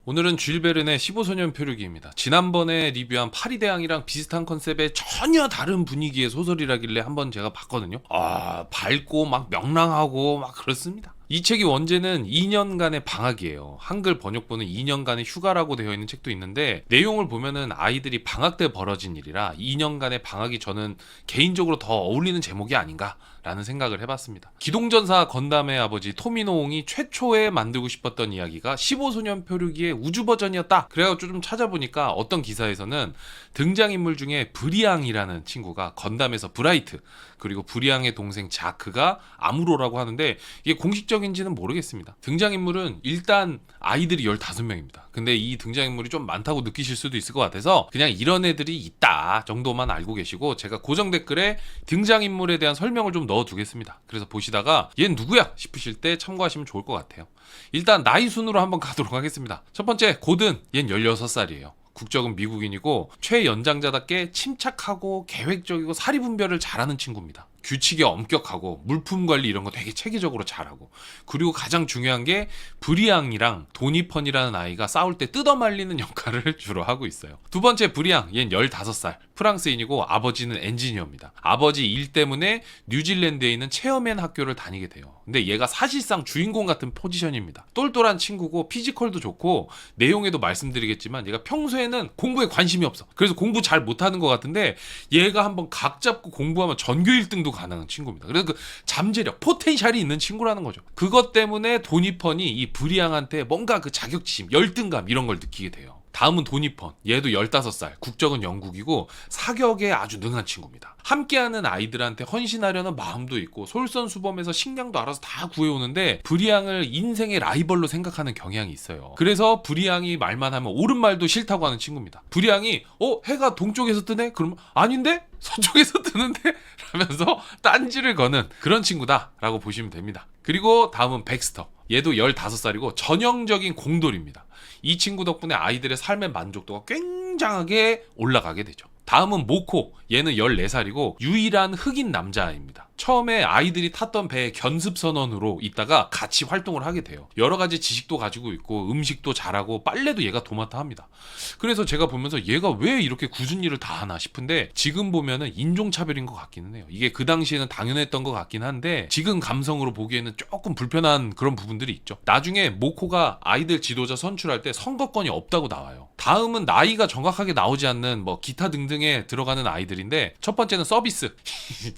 오늘은 쥘베른의 15소년 표류기입니다. 지난번에 리뷰한 파리대항이랑 비슷한 컨셉의 전혀 다른 분위기의 소설이라길래 한번 제가 봤거든요. 밝고 막 명랑하고 막 그렇습니다. 이 책이 원제는 2년간의 방학이에요. 한글 번역본은 2년간의 휴가라고 되어 있는 책도 있는데, 내용을 보면은 아이들이 방학 때 벌어진 일이라 2년간의 방학이 저는 개인적으로 더 어울리는 제목이 아닌가 라는 생각을 해봤습니다. 기동전사 건담의 아버지 토미노옹이 최초에 만들고 싶었던 이야기가 15소년 표류기의 우주 버전이었다. 그래가지고 좀 찾아보니까 어떤 기사에서는 등장인물 중에 브리앙이라는 친구가 건담에서 브라이트, 그리고 브리앙의 동생 자크가 아무로라고 하는데, 이게 공식적인지는 모르겠습니다. 등장인물은 일단 아이들이 15명입니다. 근데 이 등장인물이 좀 많다고 느끼실 수도 있을 것 같아서 그냥 이런 애들이 있다 정도만 알고 계시고, 제가 고정 댓글에 등장인물에 대한 설명을 좀 넣어두겠습니다. 그래서 보시다가 얘는 누구야 싶으실 때 참고하시면 좋을 것 같아요. 일단 나이 순으로 한번 가도록 하겠습니다. 첫 번째 고든, 얘는 16살이에요. 국적은 미국인이고 최연장자답게 침착하고 계획적이고 사리분별을 잘하는 친구입니다. 규칙에 엄격하고 물품 관리 이런 거 되게 체계적으로 잘하고, 그리고 가장 중요한 게 브리앙이랑 도니펀이라는 아이가 싸울 때 뜯어말리는 역할을 주로 하고 있어요. 두 번째 브리앙, 얘는 15살 프랑스인이고 아버지는 엔지니어입니다. 아버지 일 때문에 뉴질랜드에 있는 체어맨 학교를 다니게 돼요. 근데 얘가 사실상 주인공 같은 포지션입니다. 똘똘한 친구고 피지컬도 좋고, 내용에도 말씀드리겠지만 얘가 평소에는 공부에 관심이 없어. 그래서 공부 잘 못하는 것 같은데 얘가 한번 각 잡고 공부하면 전교 1등도 가능한 친구입니다. 그래서 그 잠재력, 포텐셜이 있는 친구라는 거죠. 그것 때문에 도니펀이 이 브리앙한테 뭔가 그 자격지심, 열등감 이런 걸 느끼게 돼요. 다음은 도니펀, 얘도 15살, 국적은 영국이고 사격에 아주 능한 친구입니다. 함께하는 아이들한테 헌신하려는 마음도 있고 솔선수범해서 식량도 알아서 다 구해오는데, 브리앙을 인생의 라이벌로 생각하는 경향이 있어요. 그래서 브리앙이 말만 하면 옳은 말도 싫다고 하는 친구입니다. 브리앙이 해가 동쪽에서 뜨네? 그러면 아닌데? 서쪽에서 뜨는데? 라면서 딴지를 거는 그런 친구다라고 보시면 됩니다. 그리고 다음은 백스터, 얘도 15살이고 전형적인 공돌입니다. 이 친구 덕분에 아이들의 삶의 만족도가 굉장하게 올라가게 되죠. 다음은 모코, 얘는 14살이고 유일한 흑인 남자아이입니다. 처음에 아이들이 탔던 배의 견습선원으로 있다가 같이 활동을 하게 돼요. 여러 가지 지식도 가지고 있고 음식도 잘하고 빨래도 얘가 도맡아 합니다. 그래서 제가 보면서 얘가 왜 이렇게 굳은 일을 다 하나 싶은데, 지금 보면은 인종차별인 것 같기는 해요. 이게 그 당시에는 당연했던 것 같긴 한데 지금 감성으로 보기에는 조금 불편한 그런 부분들이 있죠. 나중에 모코가 아이들 지도자 선출할 때 선거권이 없다고 나와요. 다음은 나이가 정확하게 나오지 않는 기타 등등에 들어가는 아이들인데, 첫 번째는 서비스.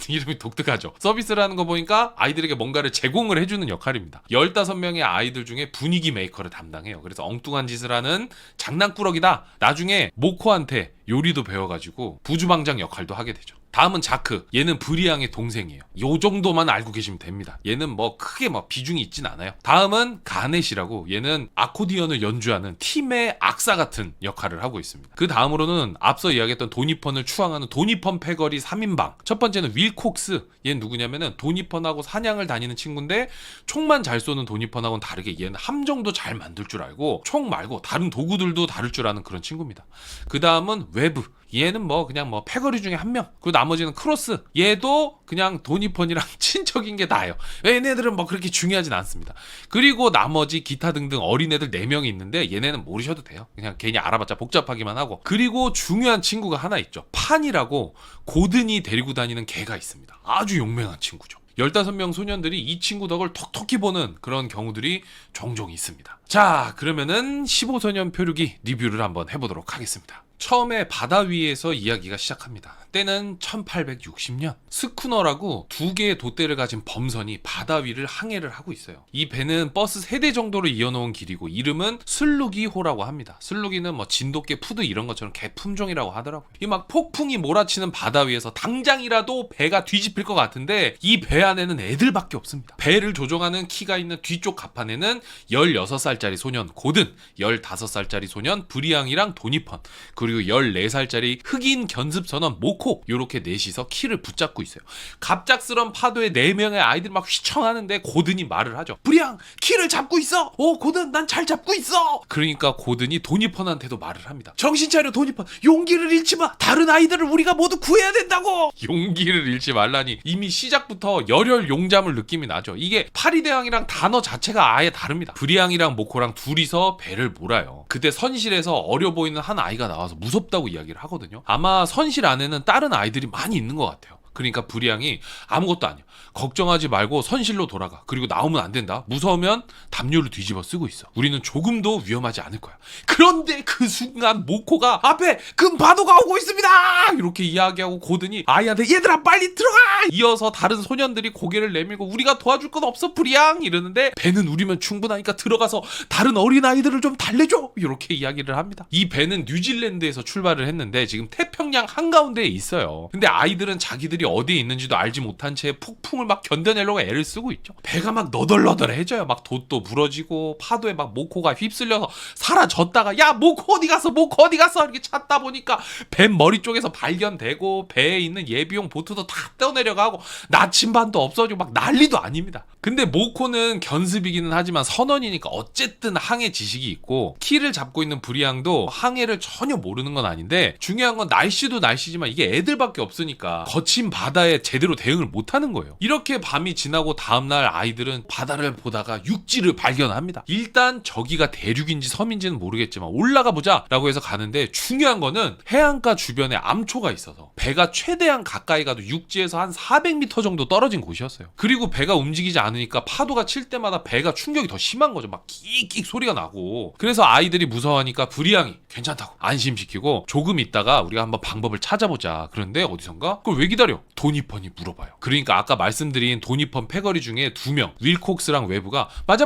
이름이 독특하죠. 서비스라는 거 보니까 아이들에게 뭔가를 제공을 해주는 역할입니다. 15명의 아이들 중에 분위기 메이커를 담당해요. 그래서 엉뚱한 짓을 하는 장난꾸러기다. 나중에 모코한테 요리도 배워가지고 부주방장 역할도 하게 되죠. 다음은 자크, 얘는 브리앙의 동생이에요. 요 정도만 알고 계시면 됩니다. 얘는 크게 비중이 있진 않아요. 다음은 가넷이라고, 얘는 아코디언을 연주하는 팀의 악사 같은 역할을 하고 있습니다. 그 다음으로는 앞서 이야기했던 도니펀을 추앙하는 도니펀 패거리 3인방. 첫 번째는 윌콕스, 얘는 누구냐면은 도니펀하고 사냥을 다니는 친구인데 총만 잘 쏘는 도니펀하고는 다르게 얘는 함정도 잘 만들 줄 알고 총 말고 다른 도구들도 다룰 줄 아는 그런 친구입니다. 그 다음은 웨브, 얘는 그냥 패거리 중에 한 명. 그리고 나머지는 크로스, 얘도 그냥 도니펀이랑 친척인 게 나아요. 얘네들은 그렇게 중요하진 않습니다. 그리고 나머지 기타 등등 어린애들 4명이 있는데 얘네는 모르셔도 돼요. 그냥 괜히 알아봤자 복잡하기만 하고. 그리고 중요한 친구가 하나 있죠. 판이라고 고든이 데리고 다니는 개가 있습니다. 아주 용맹한 친구죠. 15명 소년들이 이 친구 덕을 톡톡히 보는 그런 경우들이 종종 있습니다. 자, 그러면은 15소년 표류기 리뷰를 한번 해보도록 하겠습니다. 처음에 바다 위에서 이야기가 시작합니다. 때는 1860년, 스쿠너라고 2개의 돛대를 가진 범선이 바다 위를 항해를 하고 있어요. 이 배는 버스 3대 정도로 이어놓은 길이고 이름은 슬루기호라고 합니다. 슬루기는 진돗개, 푸드 이런 것처럼 개 품종이라고 하더라고요. 이 폭풍이 몰아치는 바다 위에서 당장이라도 배가 뒤집힐 것 같은데 이 배 안에는 애들밖에 없습니다. 배를 조종하는 키가 있는 뒤쪽 갑판에는 16살짜리 소년 고든, 15살짜리 소년 브리앙이랑 도니펀, 그리고 그리고 14살짜리 흑인 견습 선원 모코 요렇게 넷이서 키를 붙잡고 있어요. 갑작스런 파도에 4명의 아이들이 막 휘청하는데 고든이 말을 하죠. 브리앙 키를 잡고 있어. 고든 난 잘 잡고 있어. 그러니까 고든이 도니펀한테도 말을 합니다. 정신 차려 도니펀. 용기를 잃지 마. 다른 아이들을 우리가 모두 구해야 된다고. 용기를 잃지 말라니. 이미 시작부터 열혈 용잠을 느낌이 나죠. 이게 파리대왕이랑 단어 자체가 아예 다릅니다. 브리앙이랑 모코랑 둘이서 배를 몰아요. 그때 선실에서 어려 보이는 한 아이가 나와서 무섭다고 이야기를 하거든요. 아마 선실 안에는 다른 아이들이 많이 있는 것 같아요. 그러니까 브리앙이 아무것도 아니야. 걱정하지 말고 선실로 돌아가. 그리고 나오면 안 된다. 무서우면 담요를 뒤집어 쓰고 있어. 우리는 조금도 위험하지 않을 거야. 그런데 그 순간 모코가 앞에 금파도가 오고 있습니다. 이렇게 이야기하고 고든이 아이한테 얘들아 빨리 들어가. 이어서 다른 소년들이 고개를 내밀고 우리가 도와줄 건 없어 브리앙 이러는데 배는 우리면 충분하니까 들어가서 다른 어린아이들을 좀 달래줘. 이렇게 이야기를 합니다. 이 배는 뉴질랜드에서 출발을 했는데 지금 태평양 한가운데에 있어요. 근데 아이들은 자기들이 어디에 있는지도 알지 못한 채 폭풍을 막 견뎌내려고 애를 쓰고 있죠. 배가 막 너덜너덜해져요. 막 돛도 부러지고 파도에 막 모코가 휩쓸려서 사라졌다가 야 모코 어디 갔어 모코 어디 갔어 이렇게 찾다 보니까 배 머리 쪽에서 발견되고 배에 있는 예비용 보트도 다 떠내려가고 나침반도 없어지고 막 난리도 아닙니다. 근데 모코는 견습이기는 하지만 선원이니까 어쨌든 항해 지식이 있고 키를 잡고 있는 브리앙도 항해를 전혀 모르는 건 아닌데 중요한 건 날씨도 날씨지만 이게 애들밖에 없으니까 거친 바다에 제대로 대응을 못하는 거예요. 이렇게 밤이 지나고 다음날 아이들은 바다를 보다가 육지를 발견합니다. 일단 저기가 대륙인지 섬인지는 모르겠지만 올라가 보자 라고 해서 가는데 중요한 거는 해안가 주변에 암초가 있어서 배가 최대한 가까이 가도 육지에서 한 400m 정도 떨어진 곳이었어요. 그리고 배가 움직이지 않으니까 파도가 칠 때마다 배가 충격이 더 심한 거죠. 막 끽끽 소리가 나고. 그래서 아이들이 무서워하니까 브리앙이 괜찮다고 안심시키고 조금 있다가 우리가 한번 방법을 찾아보자. 그런데 어디선가 그걸 왜 기다려? 도니펀이 물어봐요. 그러니까 아까 말씀드린 도니펀 패거리 중에 2명 윌콕스랑 웨브가 맞아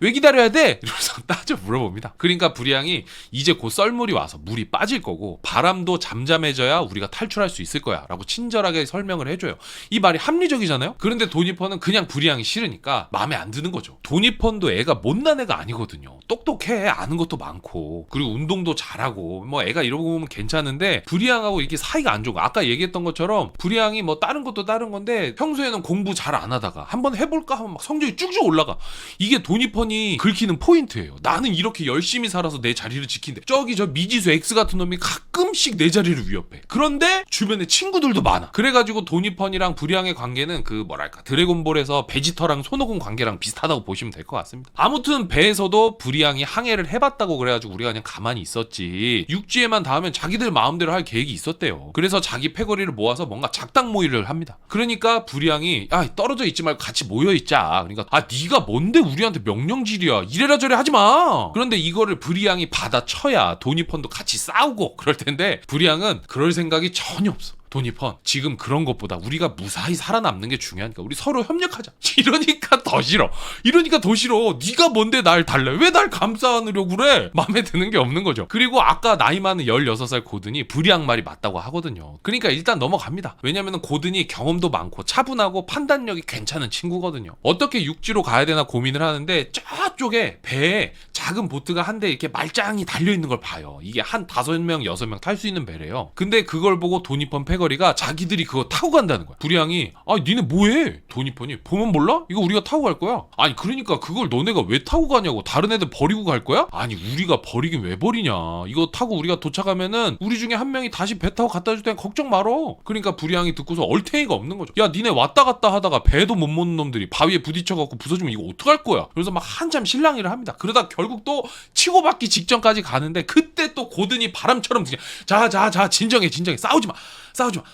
왜 기다려야 돼? 이러면서 따져 물어봅니다. 그러니까 브리앙이 이제 곧 썰물이 와서 물이 빠질 거고 바람도 잠잠해져야 우리가 탈출할 수 있을 거야 라고 친절하게 설명을 해줘요. 이 말이 합리적이잖아요. 그런데 도니펀은 그냥 브리앙이 싫으니까 마음에 안 드는 거죠. 도니펀도 애가 못난 애가 아니거든요. 똑똑해. 아는 것도 많고 그리고 운동도 잘하고 뭐 애가 이러고 보면 괜찮은데 브리앙하고 이렇게 사이가 안 좋고 아까 얘기했던 것처럼 브리앙이 뭐 다른 것도 다른 건데 평소에는 공부 잘 안 하다가 한번 해볼까 하면 막 성적이 쭉쭉 올라가. 이게 도니펀이 긁히는 포인트예요. 나는 이렇게 열심히 살아서 내 자리를 지킨대. 저기 저 미지수 X 같은 놈이 가끔씩 내 자리를 위협해. 그런데 주변에 친구들도 많아. 그래가지고 도니펀이랑 브리앙의 관계는 그 뭐랄까 드래곤볼에서 베지터랑 손오공 관계랑 비슷하다고 보시면 될 것 같습니다. 아무튼 배에서도 브리앙이 항해를 해봤다고 그래가지고 우리가 그냥 가만히 있었지. 육지에만 닿으면 자기들 마음대로 할 계획이 있었대요. 그래서 자기 패거리를 모아서 뭔가 작당 모의를 합니다. 그러니까 브리앙이 야 떨어져 있지 말고 같이 모여있자. 그러니까 네가 뭔데 우리한테 명령질이야. 이래라 저래 하지마. 그런데 이거를 브리앙이 받아쳐야 도니펀도 같이 싸우고 그럴 텐데 브리앙은 그럴 생각이 전혀 없어. 도니펀 지금 그런 것보다 우리가 무사히 살아남는 게 중요하니까 우리 서로 협력하자. 이러니까 더 싫어. 네가 뭔데 날 달래. 왜 날 감싸 안으려고 그래. 마음에 드는 게 없는 거죠. 그리고 아까 나이 많은 16살 고든이 브리앙 말이 맞다고 하거든요. 그러니까 일단 넘어갑니다. 왜냐면 고든이 경험도 많고 차분하고 판단력이 괜찮은 친구거든요. 어떻게 육지로 가야 되나 고민을 하는데 저쪽에 배에 작은 보트가 한 대 이렇게 말짱이 달려있는 걸 봐요. 이게 한 5명 6명 탈 수 있는 배래요. 근데 그걸 보고 도니펀 패거리가 자기들이 그거 타고 간다는 거야. 브리앙이 니네 뭐해? 도니펀이 보면 몰라? 이거 우리가 타고 갈 거야. 아니 그러니까 그걸 너네가 왜 타고 가냐고. 다른 애들 버리고 갈 거야? 아니 우리가 버리긴 왜 버리냐. 이거 타고 우리가 도착하면은 우리 중에 한 명이 다시 배 타고 갖다 줄 테니까 걱정 말어. 그러니까 브리앙이 듣고서 얼탱이가 없는 거죠. 야 니네 왔다 갔다 하다가 배도 못 모는 놈들이 바위에 부딪혀갖고 부서지면 이거 어떡할 거야. 그래서 막 한참 실랑이를 합니다. 그러다 결국 또 치고받기 직전까지 가는데 그때 또 고든이 바람처럼 자 진정해 싸우지마.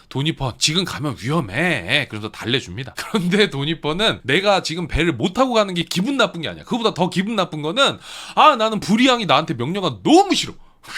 도니펀 지금 가면 위험해. 그래서 달래줍니다. 그런데 도니펀은 내가 지금 배를 못 타고 가는 게 기분 나쁜 게 아니야. 그거보다 더 기분 나쁜 거는 나는 브리앙이 나한테 명령하기 너무 싫어.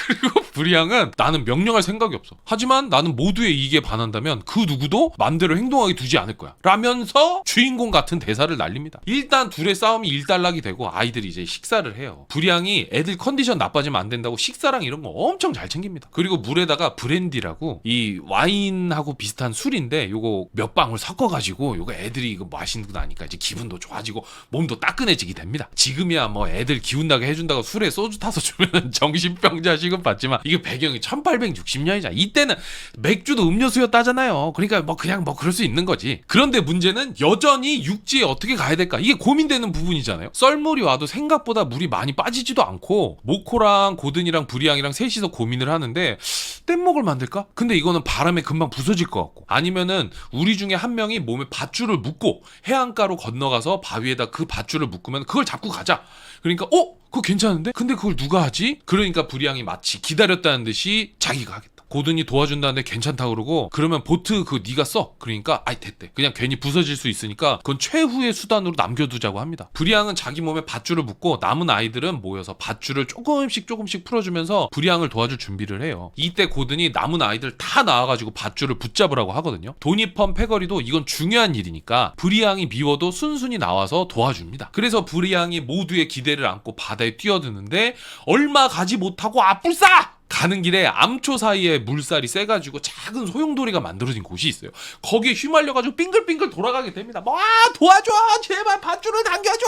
그리고 브리앙은 나는 명령할 생각이 없어. 하지만 나는 모두의 이익에 반한다면 그 누구도 맘대로 행동하게 두지 않을 거야. 라면서 주인공 같은 대사를 날립니다. 일단 둘의 싸움이 일단락이 되고 아이들이 이제 식사를 해요. 브리앙이 애들 컨디션 나빠지면 안 된다고 식사랑 이런 거 엄청 잘 챙깁니다. 그리고 물에다가 브랜디라고 이 와인하고 비슷한 술인데 요거 몇 방울 섞어가지고 요거 애들이 이거 마시고 나니까 이제 기분도 좋아지고 몸도 따끈해지게 됩니다. 지금이야 뭐 애들 기운 나게 해준다고 술에 소주 타서 주면 정신병자 우리가 시급받지만 이게 배경이 1860년이잖아. 이때는 맥주도 음료수였다잖아요. 그러니까 뭐 그냥 뭐 그럴 수 있는 거지. 그런데 문제는 여전히 육지에 어떻게 가야 될까? 이게 고민되는 부분이잖아요. 썰물이 와도 생각보다 물이 많이 빠지지도 않고 모코랑 고든이랑 브리앙이랑 셋이서 고민을 하는데 뗏목을 만들까? 근데 이거는 바람에 금방 부서질 것 같고 아니면은 우리 중에 한 명이 몸에 밧줄을 묶고 해안가로 건너가서 바위에다 그 밧줄을 묶으면 그걸 잡고 가자. 그러니까 그거 괜찮은데? 근데 그걸 누가 하지? 그러니까 브리앙이 마치 기다렸다는 듯이 자기가 하겠다. 고든이 도와준다는데 괜찮다 그러고 그러면 보트 그거 네가 써. 그러니까 아이 됐대. 그냥 괜히 부서질 수 있으니까 그건 최후의 수단으로 남겨두자고 합니다. 브리앙은 자기 몸에 밧줄을 묶고 남은 아이들은 모여서 밧줄을 조금씩 풀어주면서 브리앙을 도와줄 준비를 해요. 이때 고든이 남은 아이들 다 나와가지고 밧줄을 붙잡으라고 하거든요. 도니펀 패거리도 이건 중요한 일이니까 브리앙이 미워도 순순히 나와서 도와줍니다. 그래서 브리앙이 모두의 기대를 안고 바다에 뛰어드는데 얼마 가지 못하고 아뿔싸! 가는 길에 암초 사이에 물살이 세가지고 작은 소용돌이가 만들어진 곳이 있어요. 거기에 휘말려가지고 빙글빙글 돌아가게 됩니다. 뭐 도와줘! 제발 밧줄을 당겨줘!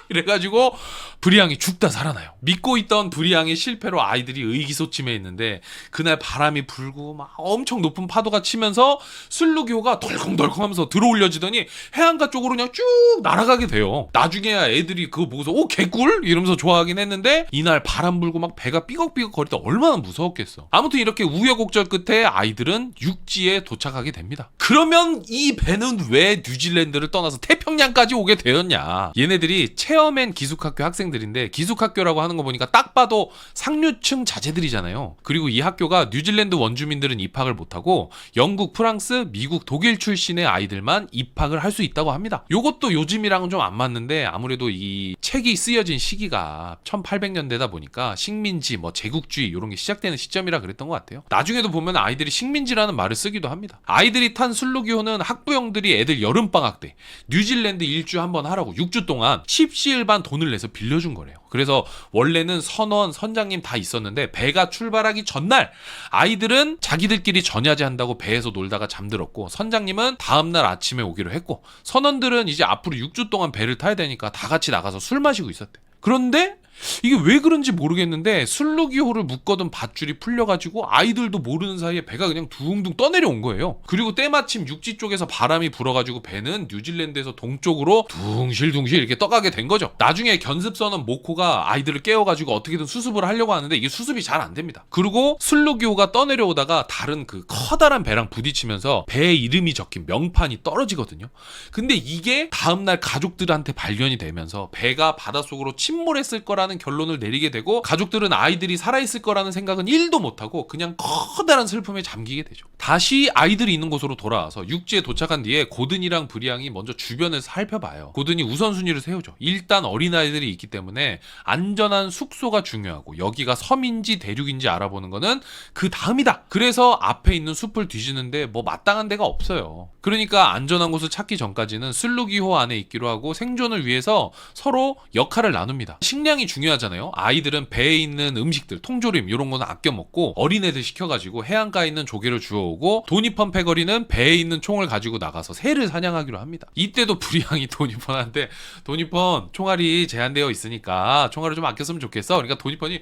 이래가지고 브리앙이 죽다 살아나요. 믿고 있던 브리앙의 실패로 아이들이 의기소침해 있는데 그날 바람이 불고 막 엄청 높은 파도가 치면서 슬루기호가 덜컹덜컹하면서 들어올려지더니 해안가 쪽으로 그냥 쭉 날아가게 돼요. 나중에야 애들이 그거 보고서 개꿀? 이러면서 좋아하긴 했는데 이날 바람 불고 막 배가 삐걱삐걱 거릴 때 얼마나 무서웠겠어. 아무튼 이렇게 우여곡절 끝에 아이들은 육지에 도착하게 됩니다. 그러면 이 배는 왜 뉴질랜드를 떠나서 태평양까지 오게 되었냐? 얘네들이 체어맨 기숙학교 학생들인데 기숙학교라고 하는 거 보니까 딱 봐도 상류층 자제들이잖아요. 그리고 이 학교가 뉴질랜드 원주민들은 입학을 못하고 영국, 프랑스, 미국, 독일 출신의 아이들만 입학을 할 수 있다고 합니다. 요것도 요즘이랑은 좀 안 맞는데 아무래도 이 책이 쓰여진 시기가 1800년대다 보니까 식민지, 뭐 제국주의 이런 게 시작되는 시점이라 그랬던 것 같아요. 나중에도 보면 아이들이 식민지라는 말을 쓰기도 합니다. 아이들이 탄 슬루기호는 학부형들이 애들 여름방학 때 뉴질랜드 일주 한번 하라고 6주 동안 십시일반 돈을 내서 빌려준 거래요. 그래서 원래는 선원, 선장님 다 있었는데 배가 출발하기 전날 아이들은 자기들끼리 전야제 한다고 배에서 놀다가 잠들었고 선장님은 다음날 아침에 오기로 했고 선원들은 이제 앞으로 6주 동안 배를 타야 되니까 다 같이 나가서 술 마시고 있었대. 그런데 이게 왜 그런지 모르겠는데 슬루기호를 묶어둔 밧줄이 풀려가지고 아이들도 모르는 사이에 배가 그냥 둥둥 떠내려온 거예요. 그리고 때마침 육지 쪽에서 바람이 불어가지고 배는 뉴질랜드에서 동쪽으로 둥실둥실 이렇게 떠가게 된 거죠. 나중에 견습선원 모코가 아이들을 깨워가지고 어떻게든 수습을 하려고 하는데 이게 수습이 잘 안 됩니다. 그리고 슬루기호가 떠내려오다가 다른 그 커다란 배랑 부딪히면서 배의 이름이 적힌 명판이 떨어지거든요. 근데 이게 다음날 가족들한테 발견이 되면서 배가 바닷속으로 침몰했을 거라는 결론을 내리게 되고 가족들은 아이들이 살아있을 거라는 생각은 1도 못하고 그냥 커다란 슬픔에 잠기게 되죠. 다시 아이들이 있는 곳으로 돌아와서 육지에 도착한 뒤에 고든이랑 브리앙이 먼저 주변을 살펴봐요. 고든이 우선순위를 세우죠. 일단 어린아이들이 있기 때문에 안전한 숙소가 중요하고 여기가 섬인지 대륙인지 알아보는 거는 그 다음이다. 그래서 앞에 있는 숲을 뒤지는데 뭐 마땅한 데가 없어요. 그러니까 안전한 곳을 찾기 전까지는 슬루기호 안에 있기로 하고 생존을 위해서 서로 역할을 나눕니다. 식량이 중요하잖아요. 아이들은 배에 있는 음식들, 통조림 이런 거는 아껴 먹고 어린애들 시켜가지고 해안가에 있는 조개를 주워오고 도니펀 패거리는 배에 있는 총을 가지고 나가서 새를 사냥하기로 합니다. 이때도 브리앙이 도니펀한테 도니펀 총알이 제한되어 있으니까 총알을 좀 아꼈으면 좋겠어. 그러니까 도니펀이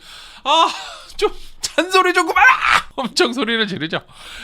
좀 잔소리 좀 그만아! 엄청 소리를 지르죠.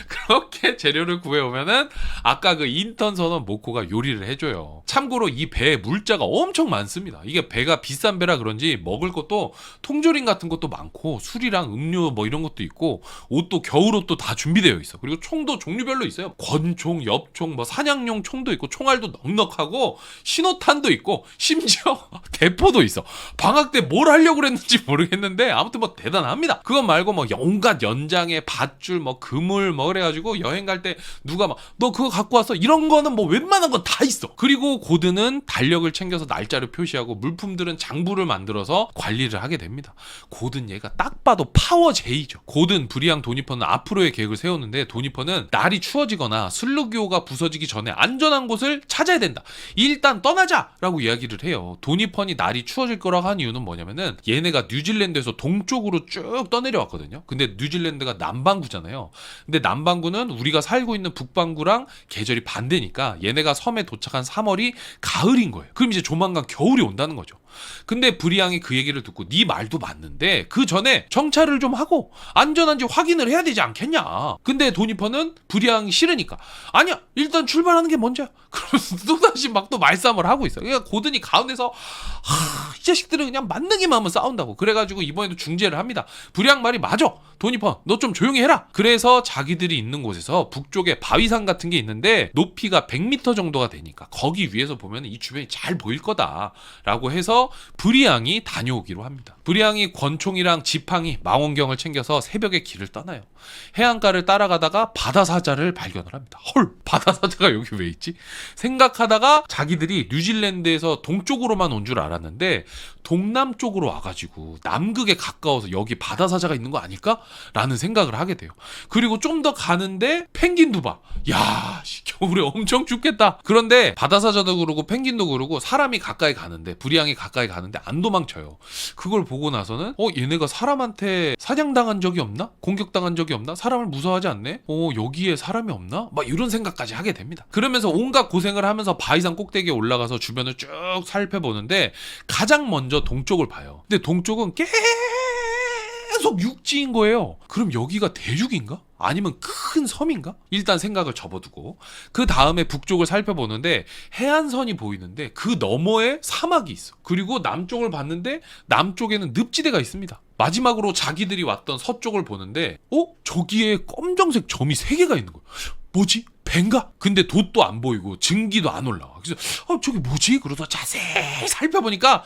그렇게 재료를 구해오면은 아까 그 인턴 선원 모코가 요리를 해줘요. 참고로 이 배에 물자가 엄청 많습니다. 이게 배가 비싼 배라 그런지 먹을 것도 통조림 같은 것도 많고 술이랑 음료 뭐 이런 것도 있고 옷도 겨울옷도 다 준비되어 있어. 그리고 총도 종류별로 있어요. 권총, 엽총, 뭐 사냥용 총도 있고 총알도 넉넉하고 신호탄도 있고 심지어 대포도 있어. 방학 때 뭘 하려고 그랬는지 모르겠는데 아무튼 뭐 대단합니다. 그건 말고 뭐 온갖 연장에 밧줄 뭐 그물 뭐 그래가지고 여행 갈 때 누가 막 너 그거 갖고 왔어? 이런 거는 뭐 웬만한 건 다 있어. 그리고 고든은 달력을 챙겨서 날짜를 표시하고 물품들은 장부를 만들어서 관리를 하게 됩니다. 고든 얘가 딱 봐도 파워 J죠. 고든, 브리앙, 도니펀은 앞으로의 계획을 세웠는데 도니펀은 날이 추워지거나 슬루기호가 부서지기 전에 안전한 곳을 찾아야 된다. 일단 떠나자라고 이야기를 해요. 도니펀이 날이 추워질 거라고 한 이유는 뭐냐면은 얘네가 뉴질랜드에서 동쪽으로 쭉 떠내려왔거든요. 근데 뉴질랜드가 남반구잖아요. 근데 남반구는 우리가 살고 있는 북반구랑 계절이 반대니까 얘네가 섬에 도착한 3월이 가을인 거예요. 그럼 이제 조만간 겨울이 온다는 거죠. 근데 브리앙이 그 얘기를 듣고 네 말도 맞는데 그 전에 정찰을 좀 하고 안전한지 확인을 해야 되지 않겠냐. 근데 도니퍼는 브리앙이 싫으니까 아니야 일단 출발하는 게 먼저야. 그러면서 또다시 막 또 말싸움을 하고 있어. 그러니까 고든이 가운데서 이 자식들은 그냥 만능이만 하면 싸운다고. 그래가지고 이번에도 중재를 합니다. 브리앙 말이 맞아. 도니퍼 너 좀 조용히 해라. 그래서 자기들이 있는 곳에서 북쪽에 바위산 같은 게 있는데 높이가 100m 정도가 되니까 거기 위에서 보면 이 주변이 잘 보일 거다라고 해서 브리앙이 다녀오기로 합니다. 브리앙이 권총이랑 지팡이, 망원경을 챙겨서 새벽에 길을 떠나요. 해안가를 따라가다가 바다사자를 발견을 합니다. 헐, 바다사자가 여기 왜 있지? 생각하다가 자기들이 뉴질랜드에서 동쪽으로만 온 줄 알았는데 동남쪽으로 와가지고 남극에 가까워서 여기 바다사자가 있는 거 아닐까? 라는 생각을 하게 돼요. 그리고 좀 더 가는데 펭귄도 봐. 야, 겨울에 엄청 춥겠다. 그런데 바다사자도 그러고 펭귄도 그러고 사람이 가까이 가는데 브리앙이 가까이 가는데 안 도망쳐요. 그걸 보고 나서는 얘네가 사람한테 사냥당한 적이 없나? 공격당한 적이 없나? 사람을 무서워하지 않네? 여기에 사람이 없나? 막 이런 생각까지 하게 됩니다. 그러면서 온갖 고생을 하면서 바위산 꼭대기에 올라가서 주변을 쭉 살펴보는데 가장 먼저 동쪽을 봐요. 근데 동쪽은 계속 육지인 거예요. 그럼 여기가 대륙인가? 아니면 큰 섬인가? 일단 생각을 접어두고 그 다음에 북쪽을 살펴보는데 해안선이 보이는데 그 너머에 사막이 있어. 그리고 남쪽을 봤는데 남쪽에는 늪지대가 있습니다. 마지막으로 자기들이 왔던 서쪽을 보는데 저기에 검정색 점이 3개가 있는 거야. 뭐지? 벤가? 근데 돛도 안 보이고 증기도 안 올라와. 그래서 저기 뭐지? 그러다 자세히 살펴보니까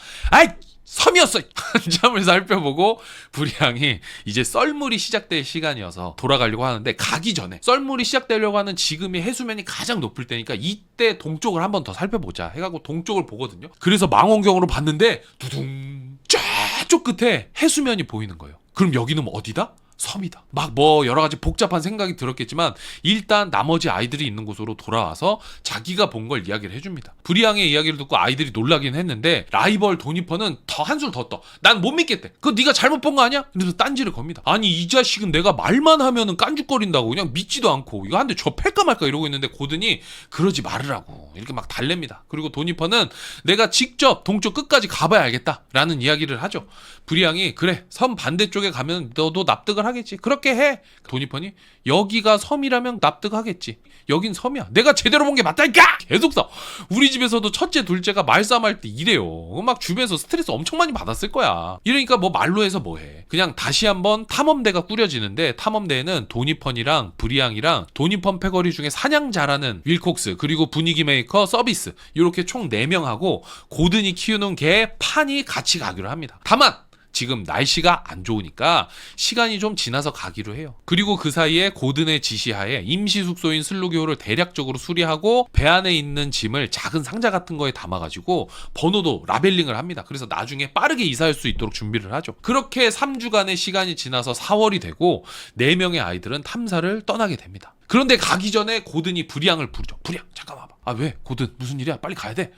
섬이었어. 한참을 살펴보고 브리앙이 이제 썰물이 시작될 시간이어서 돌아가려고 하는데 가기 전에 썰물이 시작되려고 하는 지금이 해수면이 가장 높을 때니까 이때 동쪽을 한번 더 살펴보자 해가지고 동쪽을 보거든요. 그래서 망원경으로 봤는데 두둥 저쪽 끝에 해수면이 보이는 거예요. 그럼 여기는 어디다? 섬이다. 막 여러 가지 복잡한 생각이 들었겠지만 일단 나머지 아이들이 있는 곳으로 돌아와서 자기가 본 걸 이야기를 해줍니다. 브리앙의 이야기를 듣고 아이들이 놀라긴 했는데 라이벌 도니퍼는 더 한술 더 떠. 난 못 믿겠대. 그거 네가 잘못 본 거 아니야? 그래서 딴지를 겁니다. 아니 이 자식은 내가 말만 하면은 깐죽거린다고 그냥 믿지도 않고 이거 한대 저 팰까 말까 이러고 있는데 고든이 그러지 말으라고 이렇게 막 달랩니다. 그리고 도니퍼는 내가 직접 동쪽 끝까지 가봐야 알겠다 라는 이야기를 하죠. 브리앙이 그래 섬 반대쪽에 가면 너도 납득을 하겠지. 그렇게 해. 도니퍼니 여기가 섬이라면 납득하겠지. 여긴 섬이야. 내가 제대로 본 게 맞다니까. 계속 써. 우리 집에서도 첫째 둘째가 말싸움할 때 이래요. 막 주변에서 스트레스 엄청 많이 받았을 거야. 이러니까 말로 해서 뭐해. 그냥 다시 한번 탐험대가 꾸려지는데 탐험대에는 도니펀이랑 브리앙이랑 도니펀 패거리 중에 사냥 잘하는 윌콕스 그리고 분위기 메이커 서비스 이렇게 총 4명하고 고든이 키우는 개 판이 같이 가기로 합니다. 다만 지금 날씨가 안 좋으니까 시간이 좀 지나서 가기로 해요. 그리고 그 사이에 고든의 지시하에 임시 숙소인 슬루교를 대략적으로 수리하고 배 안에 있는 짐을 작은 상자 같은 거에 담아가지고 번호도 라벨링을 합니다. 그래서 나중에 빠르게 이사할 수 있도록 준비를 하죠. 그렇게 3주간의 시간이 지나서 4월이 되고 4명의 아이들은 탐사를 떠나게 됩니다. 그런데 가기 전에 고든이 브리앙을 부르죠. 브리앙 잠깐 와봐. 왜? 고든 무슨 일이야? 빨리 가야 돼.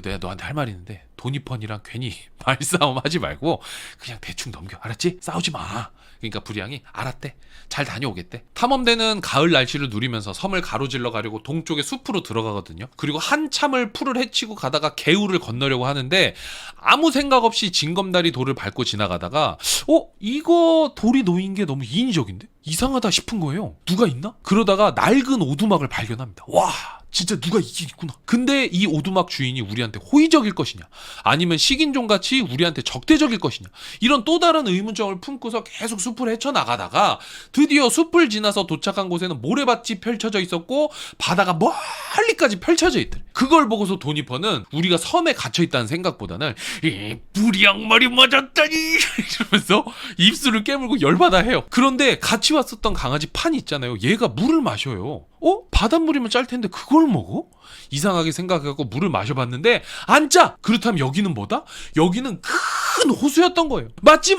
내가 너한테 할 말이 있는데 도니펀이랑 괜히 말싸움 하지 말고 그냥 대충 넘겨. 알았지? 싸우지 마. 그러니까 브리앙이 알았대. 잘 다녀오겠대. 탐험대는 가을 날씨를 누리면서 섬을 가로질러 가려고 동쪽의 숲으로 들어가거든요. 그리고 한참을 풀을 헤치고 가다가 개울을 건너려고 하는데 아무 생각 없이 징검다리 돌을 밟고 지나가다가 이거 돌이 놓인 게 너무 인위적인데? 이상하다 싶은 거예요. 누가 있나? 그러다가 낡은 오두막을 발견합니다. 와, 진짜 누가 있긴 있구나. 근데 이 오두막 주인이 우리한테 호의적일 것이냐 아니면 식인종같이 우리한테 적대적일 것이냐 이런 또 다른 의문점을 품고서 계속 숲을 헤쳐나가다가 드디어 숲을 지나서 도착한 곳에는 모래밭이 펼쳐져 있었고 바다가 멀리까지 펼쳐져 있더래. 그걸 보고서 도니퍼는 우리가 섬에 갇혀있다는 생각보다는 브리앙 말이 맞았다니 이러면서 입술을 깨물고 열받아 해요. 그런데 같이 왔었던 강아지 판이 있잖아요. 얘가 물을 마셔요. 바닷물이면 짤 텐데 그걸 먹어? 이상하게 생각해갖고 물을 마셔봤는데 안 짜! 그렇다면 여기는 뭐다? 여기는 큰 호수였던 거예요. 맞지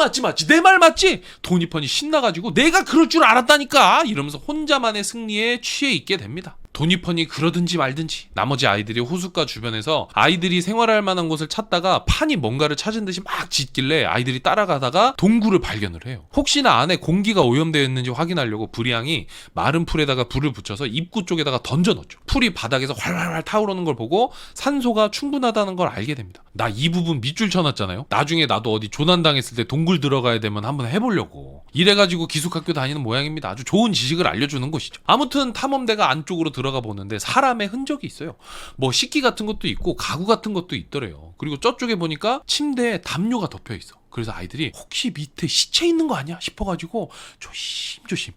내 말 맞지? 도니펀이 신나가지고 내가 그럴 줄 알았다니까 이러면서 혼자만의 승리에 취해 있게 됩니다. 도니펀이 그러든지 말든지 나머지 아이들이 호숫가 주변에서 아이들이 생활할 만한 곳을 찾다가 판이 뭔가를 찾은 듯이 막 짖길래 아이들이 따라가다가 동굴을 발견을 해요. 혹시나 안에 공기가 오염되어 있는지 확인하려고 브리앙이 마른 풀에다가 불을 붙여서 입구 쪽에다가 던져 넣었죠. 풀이 바닥에서 활활활 타오르는 걸 보고 산소가 충분하다는 걸 알게 됩니다. 나 이 부분 밑줄 쳐놨잖아요. 나중에 나도 어디 조난당했을 때 동굴 들어가야 되면 한번 해보려고. 이래가지고 기숙학교 다니는 모양입니다. 아주 좋은 지식을 알려주는 것이죠. 아무튼 탐험대가 안쪽으로 들어가 보는데 사람의 흔적이 있어요. 뭐 식기 같은 것도 있고 가구 같은 것도 있더래요. 그리고 저쪽에 보니까 침대에 담요가 덮여 있어. 그래서 아이들이 혹시 밑에 시체 있는 거 아니야 싶어가지고 조심조심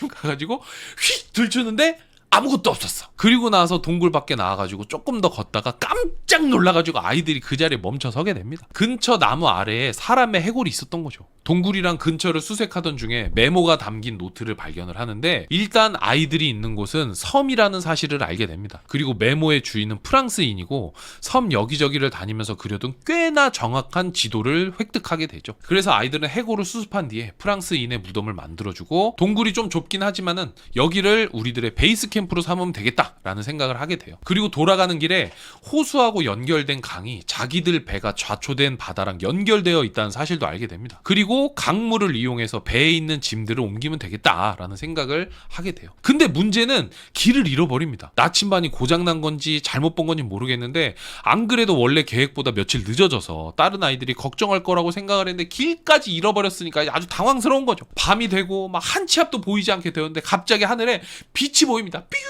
가가지고 휙 들추는데 아무것도 없었어. 그리고 나서 동굴 밖에 나와가지고 조금 더 걷다가 깜짝 놀라가지고 아이들이 그 자리에 멈춰 서게 됩니다. 근처 나무 아래에 사람의 해골이 있었던 거죠. 동굴이랑 근처를 수색하던 중에 메모가 담긴 노트를 발견을 하는데 일단 아이들이 있는 곳은 섬이라는 사실을 알게 됩니다. 그리고 메모의 주인은 프랑스인이고 섬 여기저기를 다니면서 그려둔 꽤나 정확한 지도를 획득하게 되죠. 그래서 아이들은 해골을 수습한 뒤에 프랑스인의 무덤을 만들어주고 동굴이 좀 좁긴 하지만은 여기를 우리들의 베이스 캠프로 삼으면 되겠다라는 생각을 하게 돼요. 그리고 돌아가는 길에 호수하고 연결된 강이 자기들 배가 좌초된 바다랑 연결되어 있다는 사실도 알게 됩니다. 그리고 강물을 이용해서 배에 있는 짐들을 옮기면 되겠다라는 생각을 하게 돼요. 근데 문제는 길을 잃어버립니다. 나침반이 고장난 건지 잘못 본 건지 모르겠는데 안 그래도 원래 계획보다 며칠 늦어져서 다른 아이들이 걱정할 거라고 생각을 했는데 길까지 잃어버렸으니까 아주 당황스러운 거죠. 밤이 되고 막 한 치 앞도 보이지 않게 되었는데 갑자기 하늘에 빛이 보입니다. 뾰,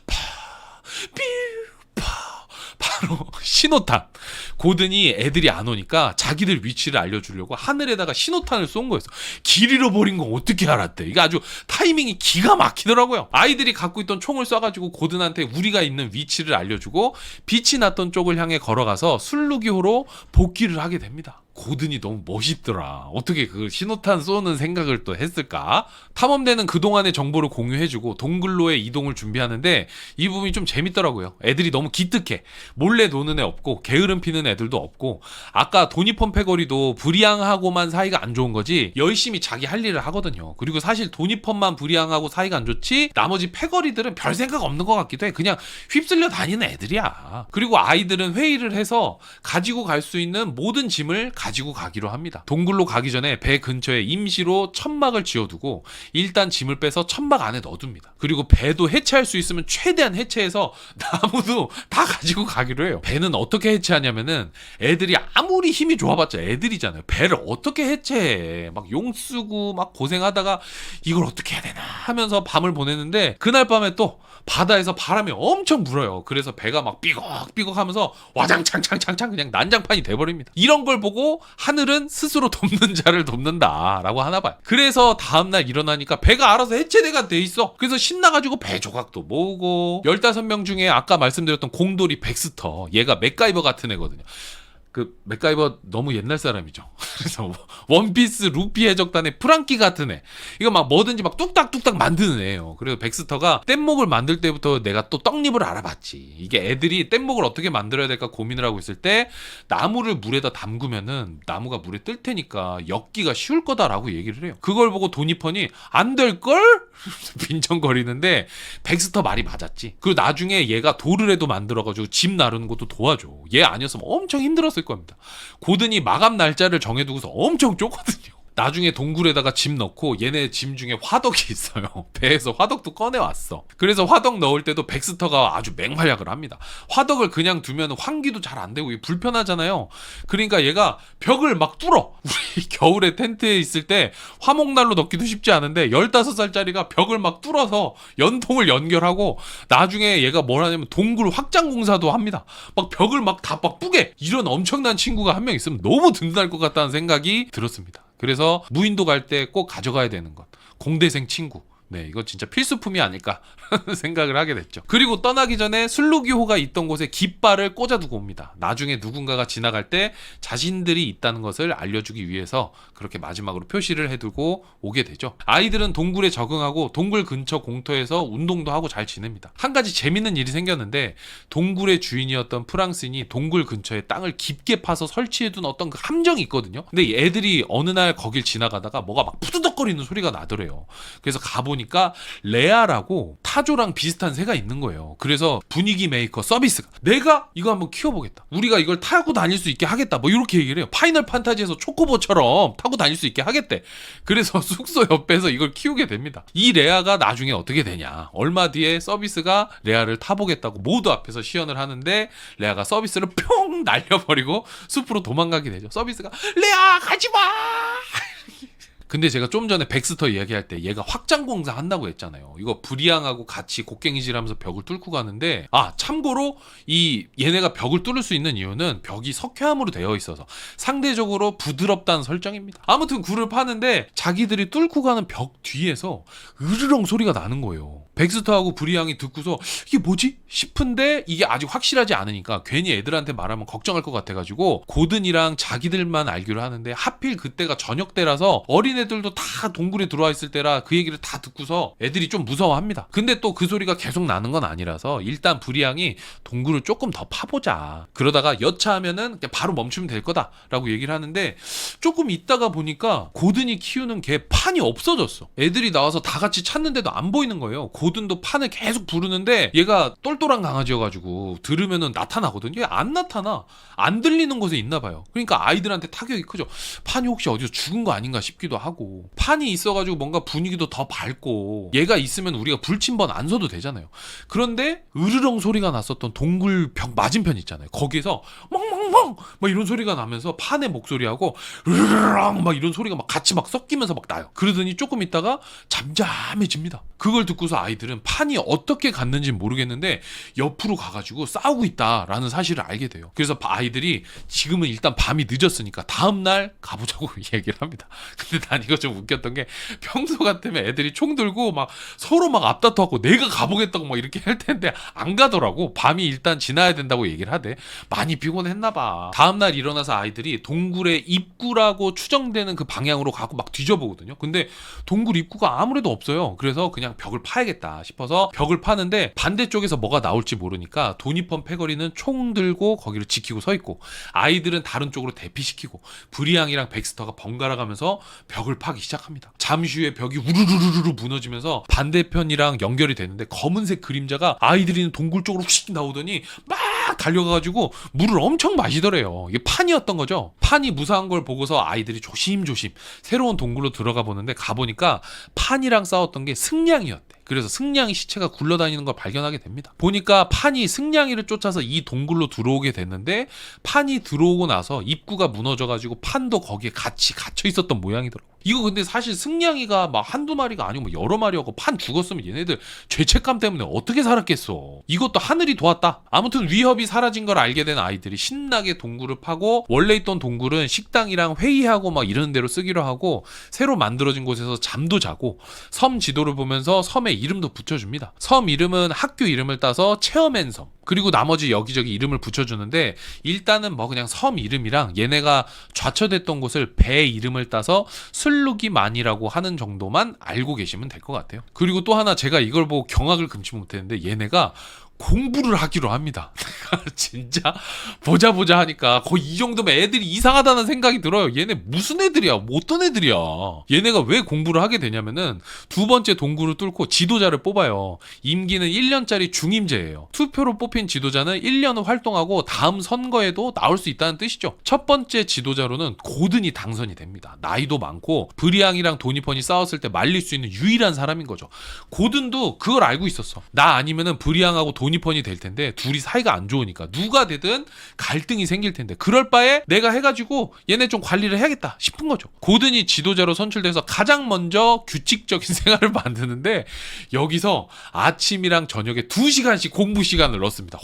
파, 뾰, 파. 바로 신호탄. 고든이 애들이 안 오니까 자기들 위치를 알려주려고 하늘에다가 신호탄을 쏜 거였어. 길 잃어버린 건 어떻게 알았대. 이게 아주 타이밍이 기가 막히더라고요. 아이들이 갖고 있던 총을 쏴가지고 고든한테 우리가 있는 위치를 알려주고 빛이 났던 쪽을 향해 걸어가서 술루기호로 복귀를 하게 됩니다. 고든이 너무 멋있더라. 어떻게 그 신호탄 쏘는 생각을 또 했을까? 탐험대는 그동안의 정보를 공유해주고 동굴로의 이동을 준비하는데 이 부분이 좀 재밌더라고요. 애들이 너무 기특해. 몰래 노는 애 없고 게으름 피는 애들도 없고 아까 도니펀 패거리도 브리앙하고만 사이가 안 좋은 거지 열심히 자기 할 일을 하거든요. 그리고 사실 도니펀만 브리앙하고 사이가 안 좋지 나머지 패거리들은 별 생각 없는 것 같기도 해. 그냥 휩쓸려 다니는 애들이야. 그리고 아이들은 회의를 해서 가지고 갈 수 있는 모든 짐을 가지고 가기로 합니다. 동굴로 가기 전에 배 근처에 임시로 천막을 지어두고 일단 짐을 빼서 천막 안에 넣어둡니다. 그리고 배도 해체할 수 있으면 최대한 해체해서 나무도 다 가지고 가기로 해요. 배는 어떻게 해체하냐면은 애들이 아무리 힘이 좋아봤자 애들이잖아요. 배를 어떻게 해체해. 막 용 쓰고 막 고생하다가 이걸 어떻게 해야 되나 하면서 밤을 보냈는데 그날 밤에 또 바다에서 바람이 엄청 불어요. 그래서 배가 막 삐걱삐걱 하면서 와장창창창창 그냥 난장판이 돼버립니다. 이런 걸 보고 하늘은 스스로 돕는 자를 돕는다라고 하나 봐요. 그래서 다음날 일어나니까 배가 알아서 해체가 돼 있어. 그래서 신나가지고 배 조각도 모으고 15명 중에 아까 말씀드렸던 공돌이 백스터 얘가 맥가이버 같은 애거든요. 그 맥가이버 너무 옛날 사람이죠. 그래서 원피스 루피 해적단의 프랑키 같은 애. 이거 막 뭐든지 막 뚝딱뚝딱 만드는 애예요. 그래서 백스터가 뗏목을 만들 때부터 내가 또 떡잎을 알아봤지. 이게 애들이 뗏목을 어떻게 만들어야 될까 고민을 하고 있을 때 나무를 물에다 담그면은 나무가 물에 뜰 테니까 엮기가 쉬울 거다라고 얘기를 해요. 그걸 보고 도니펀이 안 될걸? 빈정거리는데 백스터 말이 맞았지. 그리고 나중에 얘가 돌을 해도 만들어가지고 집 나르는 것도 도와줘. 얘 아니었으면 엄청 힘들었을 겁니다. 고든이 마감 날짜를 정해두고서 엄청 쪼거든요. 나중에 동굴에다가 짐 넣고 얘네 짐 중에 화덕이 있어요. 배에서 화덕도 꺼내왔어. 그래서 화덕 넣을 때도 백스터가 아주 맹활약을 합니다. 화덕을 그냥 두면 환기도 잘 안 되고 불편하잖아요. 그러니까 얘가 벽을 막 뚫어. 우리 겨울에 텐트에 있을 때 화목난로 넣기도 쉽지 않은데 15살짜리가 벽을 막 뚫어서 연통을 연결하고 나중에 얘가 뭘 하냐면 동굴 확장 공사도 합니다. 막 벽을 막 다 막 뿌개. 이런 엄청난 친구가 한 명 있으면 너무 든든할 것 같다는 생각이 들었습니다. 그래서 무인도 갈 때 꼭 가져가야 되는 것. 공대생 친구. 네, 이거 진짜 필수품이 아닐까 생각을 하게 됐죠. 그리고 떠나기 전에 술루기호가 있던 곳에 깃발을 꽂아두고 옵니다. 나중에 누군가가 지나갈 때 자신들이 있다는 것을 알려주기 위해서 그렇게 마지막으로 표시를 해두고 오게 되죠. 아이들은 동굴에 적응하고 동굴 근처 공터에서 운동도 하고 잘 지냅니다. 한 가지 재밌는 일이 생겼는데 동굴의 주인이었던 프랑스인이 동굴 근처에 땅을 깊게 파서 설치해둔 어떤 그 함정이 있거든요. 근데 애들이 어느 날 거길 지나가다가 뭐가 막 푸드덕거리는 소리가 나더래요. 그래서 가보니 보니까 레아라고 타조랑 비슷한 새가 있는 거예요. 그래서 분위기 메이커 서비스가 내가 이거 한번 키워보겠다. 우리가 이걸 타고 다닐 수 있게 하겠다. 뭐 이렇게 얘기를 해요. 파이널 판타지에서 초코보처럼 타고 다닐 수 있게 하겠대. 그래서 숙소 옆에서 이걸 키우게 됩니다. 이 레아가 나중에 어떻게 되냐. 얼마 뒤에 서비스가 레아를 타보겠다고 모두 앞에서 시연을 하는데 레아가 서비스를 평 날려버리고 숲으로 도망가게 되죠. 서비스가 레아 가지마. 근데 제가 좀 전에 백스터 이야기할 때 얘가 확장 공사 한다고 했잖아요. 이거 브리앙하고 같이 곡괭이질하면서 벽을 뚫고 가는데 참고로 이 얘네가 벽을 뚫을 수 있는 이유는 벽이 석회암으로 되어 있어서 상대적으로 부드럽다는 설정입니다. 아무튼 굴을 파는데 자기들이 뚫고 가는 벽 뒤에서 으르렁 소리가 나는 거예요. 백스터하고 브리앙이 듣고서 이게 뭐지? 싶은데 이게 아직 확실하지 않으니까 괜히 애들한테 말하면 걱정할 것 같아가지고 고든이랑 자기들만 알기로 하는데 하필 그때가 저녁 때라서 어린애들도 다 동굴에 들어와 있을 때라 그 얘기를 다 듣고서 애들이 좀 무서워합니다. 근데 또 그 소리가 계속 나는 건 아니라서 일단 브리앙이 동굴을 조금 더 파보자. 그러다가 여차하면은 그냥 바로 멈추면 될 거다라고 얘기를 하는데 조금 있다가 보니까 고든이 키우는 개 판이 없어졌어. 애들이 나와서 다 같이 찾는데도 안 보이는 거예요. 고든도 판을 계속 부르는데 얘가 똘똘한 강아지여가지고 들으면은 나타나거든요. 얘 안 나타나. 안 들리는 곳에 있나 봐요. 그러니까 아이들한테 타격이 크죠. 판이 혹시 어디서 죽은 거 아닌가 싶기도 하고 판이 있어가지고 뭔가 분위기도 더 밝고 얘가 있으면 우리가 불침번 안 서도 되잖아요. 그런데 으르렁 소리가 났었던 동굴 벽 맞은편 있잖아요. 거기에서 멍멍멍 막 이런 소리가 나면서 판의 목소리하고 으르렁 막 이런 소리가 막 같이 막 섞이면서 막 나요. 그러더니 조금 있다가 잠잠해집니다. 그걸 듣고서 아이들은 판이 어떻게 갔는지 모르겠는데 옆으로 가가지고 싸우고 있다라는 사실을 알게 돼요. 그래서 아이들이 지금은 일단 밤이 늦었으니까 다음날 가보자고 얘기를 합니다. 근데 난 이거 좀 웃겼던 게 평소 같으면 애들이 총 들고 막 서로 막 앞다퉈갖고 내가 가보겠다고 막 이렇게 할 텐데 안 가더라고. 밤이 일단 지나야 된다고 얘기를 하대. 많이 피곤했나봐. 다음날 일어나서 아이들이 동굴의 입구라고 추정되는 그 방향으로 가고 막 뒤져보거든요. 근데 동굴 입구가 아무래도 없어요. 그래서 그냥 벽을 파야겠다 싶어서 벽을 파는데 반대쪽에서 뭐가 나올지 모르니까 도니펀 패거리는 총 들고 거기를 지키고 서 있고 아이들은 다른 쪽으로 대피시키고 브리앙이랑 백스터가 번갈아 가면서 벽을 파기 시작합니다. 잠시 후에 벽이 우르르르르 무너지면서 반대편이랑 연결이 되는데 검은색 그림자가 아이들이 있는 동굴 쪽으로 휙 나오더니 막 달려가가지고 물을 엄청 마시더래요. 이게 판이었던 거죠. 판이 무사한 걸 보고서 아이들이 조심조심 새로운 동굴로 들어가 보는데 가보니까 판이랑 싸웠던 게 승냥이었대. 그래서 승냥이 시체가 굴러다니는 걸 발견하게 됩니다. 보니까 판이 승냥이를 쫓아서 이 동굴로 들어오게 됐는데 판이 들어오고 나서 입구가 무너져가지고 판도 거기에 같이 갇혀 있었던 모양이더라고. 이거 근데 사실 승냥이가 막 한두 마리가 아니고 뭐 여러 마리하고 판 죽었으면 얘네들 죄책감 때문에 어떻게 살았겠어. 이것도 하늘이 도왔다. 아무튼 위협이 사라진 걸 알게 된 아이들이 신나게 동굴을 파고 원래 있던 동굴은 식당이랑 회의하고 막 이런 데로 쓰기로 하고 새로 만들어진 곳에서 잠도 자고 섬 지도를 보면서 섬에 이름도 붙여줍니다. 섬 이름은 학교 이름을 따서 체어맨 섬. 그리고 나머지 여기저기 이름을 붙여주는데 일단은 뭐 그냥 섬 이름이랑 얘네가 좌초됐던 곳을 배 이름을 따서 슬루기만이라고 하는 정도만 알고 계시면 될 것 같아요. 그리고 또 하나 제가 이걸 보고 경악을 금치 못했는데 얘네가 공부를 하기로 합니다. 진짜 보자 하니까 거의 이 정도면 애들이 이상하다는 생각이 들어요. 얘네 무슨 애들이야? 뭐 어떤 애들이야? 얘네가 왜 공부를 하게 되냐면은 두 번째 동굴을 뚫고 지도자를 뽑아요. 임기는 1년짜리 중임제예요. 투표로 뽑힌 지도자는 1년을 활동하고 다음 선거에도 나올 수 있다는 뜻이죠. 첫 번째 지도자로는 고든이 당선이 됩니다. 나이도 많고 브리앙이랑 도니펀이 싸웠을 때 말릴 수 있는 유일한 사람인 거죠. 고든도 그걸 알고 있었어. 나 아니면은 브리앙하고 도니펀이 될 텐데 둘이 사이가 안 좋으니까 누가 되든 갈등이 생길 텐데 그럴 바에 내가 해가지고 얘네 좀 관리를 해야겠다 싶은 거죠. 고든이 지도자로 선출돼서 가장 먼저 규칙적인 생활을 만드는데 여기서 아침이랑 저녁에 2시간씩 공부 시간을 넣습니다.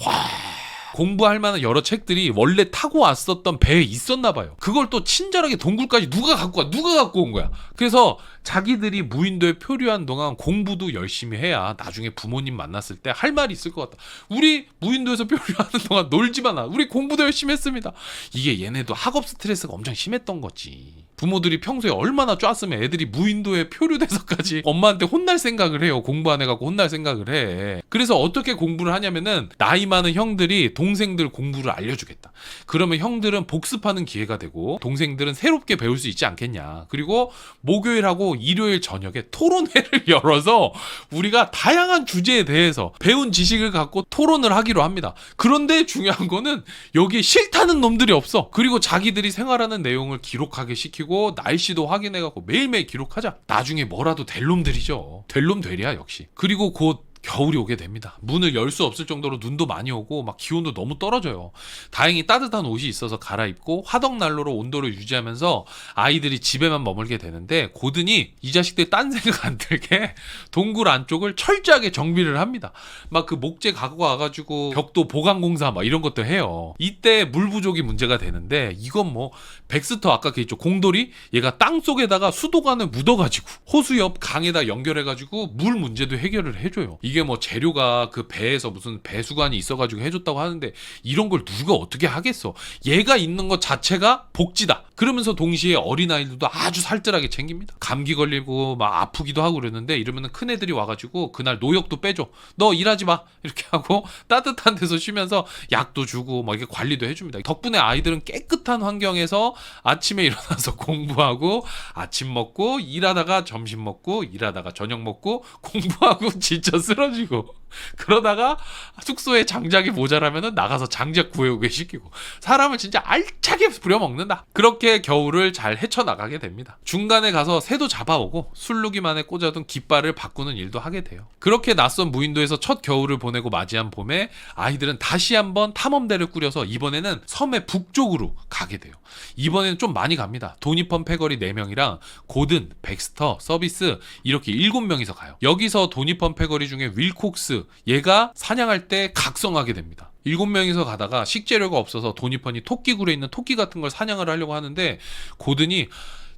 공부할 만한 여러 책들이 원래 타고 왔었던 배에 있었나 봐요. 그걸 또 친절하게 동굴까지 누가 갖고 온 거야. 그래서 자기들이 무인도에 표류한 동안 공부도 열심히 해야 나중에 부모님 만났을 때 할 말이 있을 것 같다. 우리 무인도에서 표류하는 동안 놀지 마라. 우리 공부도 열심히 했습니다. 이게 얘네도 학업 스트레스가 엄청 심했던 거지. 부모들이 평소에 얼마나 쪼았으면 애들이 무인도에 표류돼서까지 엄마한테 혼날 생각을 해요. 공부 안 해갖고 혼날 생각을 해. 그래서 어떻게 공부를 하냐면은 나이 많은 형들이 동생들 공부를 알려주겠다. 그러면 형들은 복습하는 기회가 되고 동생들은 새롭게 배울 수 있지 않겠냐. 그리고 목요일하고 일요일 저녁에 토론회를 열어서 우리가 다양한 주제에 대해서 배운 지식을 갖고 토론을 하기로 합니다. 그런데 중요한 거는 여기에 싫다는 놈들이 없어. 그리고 자기들이 생활하는 내용을 기록하게 시키고 날씨도 확인해갖고 매일매일 기록하자. 나중에 뭐라도 될 놈들이죠. 될 놈 되랴 역시. 그리고 곧 겨울이 오게 됩니다. 문을 열 수 없을 정도로 눈도 많이 오고 막 기온도 너무 떨어져요. 다행히 따뜻한 옷이 있어서 갈아입고 화덕난로로 온도를 유지하면서 아이들이 집에만 머물게 되는데 고든이 이 자식들 딴 생각 안 들게 동굴 안쪽을 철저하게 정비를 합니다. 막 그 목재 갖고 와가지고 벽도 보강공사 막 이런 것도 해요. 이때 물 부족이 문제가 되는데 이건 뭐 백스터 아까 그 있죠 공돌이 얘가 땅 속에다가 수도관을 묻어가지고 호수 옆 강에다 연결해가지고 물 문제도 해결을 해줘요. 이게 뭐 재료가 그 배에서 무슨 배수관이 있어가지고 해줬다고 하는데 이런 걸 누가 어떻게 하겠어. 얘가 있는 것 자체가 복지다. 그러면서 동시에 어린아이들도 아주 살뜰하게 챙깁니다. 감기 걸리고 막 아프기도 하고 그러는데 이러면은 큰애들이 와가지고 그날 노역도 빼줘. 너 일하지 마. 이렇게 하고 따뜻한 데서 쉬면서 약도 주고 막 이렇게 관리도 해줍니다. 덕분에 아이들은 깨끗한 환경에서 아침에 일어나서 공부하고 아침 먹고 일하다가 점심 먹고 일하다가 저녁 먹고 공부하고 지쳐 쓰러지고 그러다가 숙소에 장작이 모자라면 나가서 장작 구해오게 시키고 사람을 진짜 알차게 부려먹는다. 그렇게 겨울을 잘 헤쳐나가게 됩니다. 중간에 가서 새도 잡아오고 술루기만에 꽂아둔 깃발을 바꾸는 일도 하게 돼요. 그렇게 낯선 무인도에서 첫 겨울을 보내고 맞이한 봄에 아이들은 다시 한번 탐험대를 꾸려서 이번에는 섬의 북쪽으로 가게 돼요. 이번에는 좀 많이 갑니다. 도니펀 패거리 4명이랑 고든, 백스터, 서비스 이렇게 7명이서 가요. 여기서 도니펀 패거리 중에 윌콕스 얘가 사냥할 때 각성하게 됩니다. 7명이서 가다가 식재료가 없어서 도니펀이 토끼굴에 있는 토끼 같은 걸 사냥을 하려고 하는데 고든이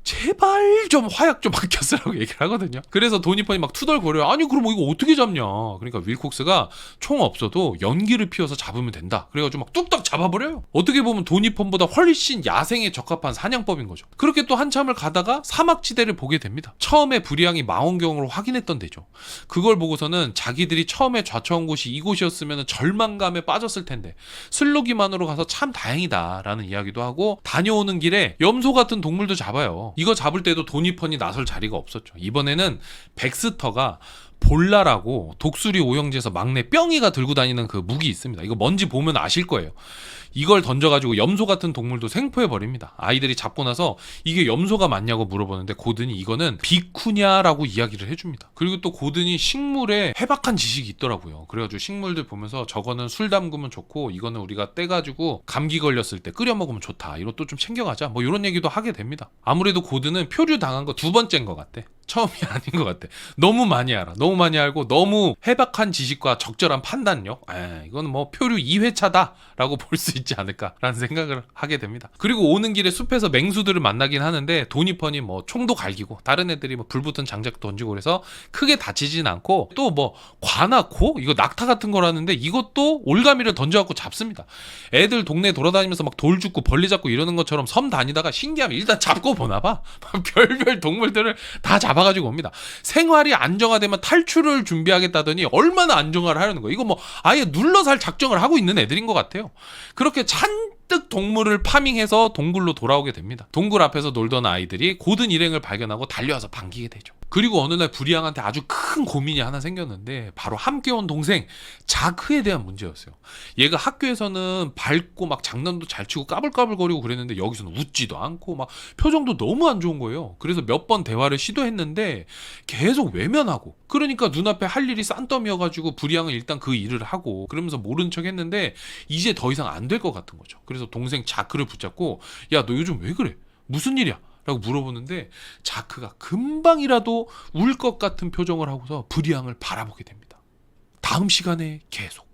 제발 좀 화약 좀 아껴쓰라고 얘기를 하거든요. 그래서 도니펀이 막 투덜거려요. 아니 그럼 이거 어떻게 잡냐. 그러니까 윌콕스가 총 없어도 연기를 피워서 잡으면 된다. 그래가지고 막 뚝딱 잡아버려요. 어떻게 보면 도니펀보다 훨씬 야생에 적합한 사냥법인 거죠. 그렇게 또 한참을 가다가 사막지대를 보게 됩니다. 처음에 브리앙이 망원경으로 확인했던 데죠. 그걸 보고서는 자기들이 처음에 좌초한 곳이 이곳이었으면 절망감에 빠졌을 텐데 슬로기만으로 가서 참 다행이다 라는 이야기도 하고 다녀오는 길에 염소 같은 동물도 잡아요. 이거 잡을 때도 도니펀이 나설 자리가 없었죠. 이번에는 백스터가 볼라라고 독수리 오형제에서 막내 뿅이가 들고 다니는 그 무기 있습니다. 이거 뭔지 보면 아실 거예요. 이걸 던져가지고 염소 같은 동물도 생포해버립니다. 아이들이 잡고 나서 이게 염소가 맞냐고 물어보는데 고든이 이거는 비쿠냐라고 이야기를 해줍니다. 그리고 또 고든이 식물에 해박한 지식이 있더라고요. 그래가지고 식물들 보면서 저거는 술 담그면 좋고 이거는 우리가 떼가지고 감기 걸렸을 때 끓여 먹으면 좋다. 이것도 좀 챙겨가자. 뭐 이런 얘기도 하게 됩니다. 아무래도 고든은 표류 당한 거 2번째인 것 같아. 처음이 아닌 것 같아. 너무 많이 알아. 너무 많이 알고 너무 해박한 지식과 적절한 판단력. 이거는 뭐 표류 2회차다라고 볼 수 있지 않을까라는 생각을 하게 됩니다. 그리고 오는 길에 숲에서 맹수들을 만나긴 하는데 도니펀이 뭐 총도 갈기고 다른 애들이 뭐 불붙은 장작 던지고 그래서 크게 다치진 않고 또 뭐 관아코 이거 낙타 같은 거라는데 이것도 올가미를 던져갖고 잡습니다. 애들 동네 돌아다니면서 막 돌 줍고 벌레 잡고 이러는 것처럼 섬 다니다가 신기하면 일단 잡고 보나봐. 별별 동물들을 다 잡아가지고 옵니다. 생활이 안정화되면 탈출을 준비하겠다더니 얼마나 안정화를 하려는 거예요. 이거 뭐 아예 눌러서 할 작정을 하고 있는 애들인 것 같아요. 그렇게 잔뜩 동물을 파밍해서 동굴로 돌아오게 됩니다. 동굴 앞에서 놀던 아이들이 고든 일행을 발견하고 달려와서 반기게 되죠. 그리고 어느 날 브리앙한테 아주 큰 고민이 하나 생겼는데 바로 함께 온 동생 자크에 대한 문제였어요. 얘가 학교에서는 밝고 막 장난도 잘 치고 까불까불거리고 그랬는데 여기서는 웃지도 않고 막 표정도 너무 안 좋은 거예요. 그래서 몇 번 대화를 시도했는데 계속 외면하고 그러니까 눈앞에 할 일이 싼더미여가지고 브리앙은 일단 그 일을 하고 그러면서 모른 척 했는데 이제 더 이상 안 될 것 같은 거죠. 그래서 동생 자크를 붙잡고 야 너 요즘 왜 그래? 무슨 일이야? 라고 물어보는데 자크가 금방이라도 울 것 같은 표정을 하고서 브리앙을 바라보게 됩니다. 다음 시간에 계속